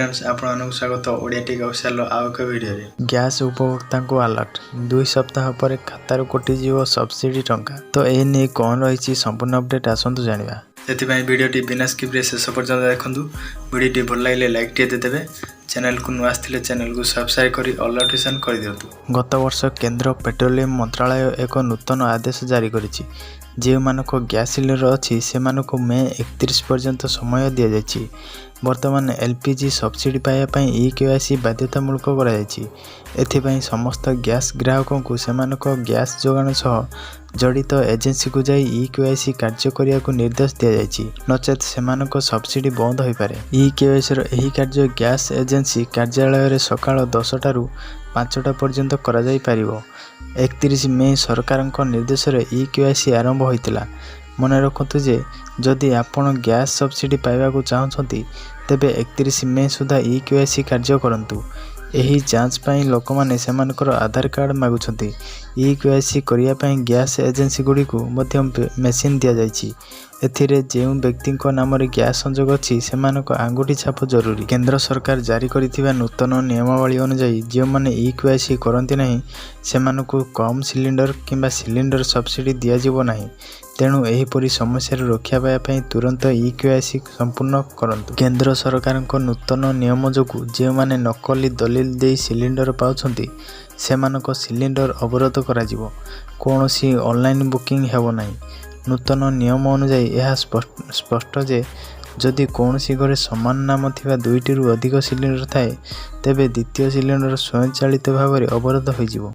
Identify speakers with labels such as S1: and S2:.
S1: Friends आपको स्वागत Odia take official आउ एक वीडियो रे
S2: गैस उपभोक्ता को अलर्ट 2 सप्ताह पर खातार कटिजीव सब्सिडी टंका तो ए नहीं कौन रही संपूर्ण अपडेट आसतु जाना
S1: से वीडियो बिना स्किप रे शेष पर्यंत देखूँ वीडियो भल लगे लाइक टे देदेवे चैनल को नुआ आसते चैनल को सब्सक्राइब कर ऑल नोटिफिकेशन कर दिंतु।
S2: गत वर्ष केंद्र पेट्रोलियम मंत्रालय एक नूतन आदेश जारी करिछि जे मानक गैस सिलेंडर अच्छी से मानक मे 31 पर्यंत समय दि जाइछि। वर्तमान एलपीजी सब्सिडी पाइबा ई-केवाईसी बाध्यतामूलक कर समस्त गैस ग्राहकों को सेमानक गैस जोगाण सह जड़ित एजेंसी को जाई ई-केवाईसी कार्य करने को निर्देश दि जाइछि नचेत सेमानक सब्सिडी बंद हो पारे। ई-केवाईसी एही कार्य गैस एजेंसी कार्यालय सकाळ 10 टारू 5टा पर्यंत करा जाई पारिबो। 31 मे सरकार निर्देश ई-केवाईसी आरंभ होइतिला। मन रखु जे जदि आपण गैस सब्सिडी पाइबा चाहते तेबे 31 मे सुधा ई-केवाईसी कार्य करंतु। एही जांच पाई लोक माने सेमानकर आधार कार्ड मागुछंती। ई-केवाईसी करिया पाई गैस एजेंसी गुडी को मध्य मेसिन दिया जाइछि। एथिरे जेउ व्यक्ति नाम गैस संजोग अच्छी सेमानक आंगुठी छाप जरूरी। केंद्र सरकार जारी करिथिबा नूतन नियमावली अनुसार जो माने ई-केवाईसी करंती नहीं सेमानकु कम सिलिंडर किंबा सिलिंडर सब्सिडी दिया जिवो नहीं। तेणु एहीपरि समस्या रक्षा पाई तुरंत ई-केवाईसी संपूर्ण करंतु। केंद्र सरकार नूतन नियम जोगु जे माने नकली दलिल दे सिलिंडर पाउछंती सेमानक सिलिंडर अवरोध करा जिवो। कोनोसी ऑनलाइन बुकिंग हेबो नहीं। नूतन नियम अनुसार यह स्पष्ट जे जदि कौनसी घरे समान नाम थिबा 2टी रु अधिक सिलिंडर थाए तेबे द्वितीय सिलिंडर स्वयंचालित भाव में अवरोध हो।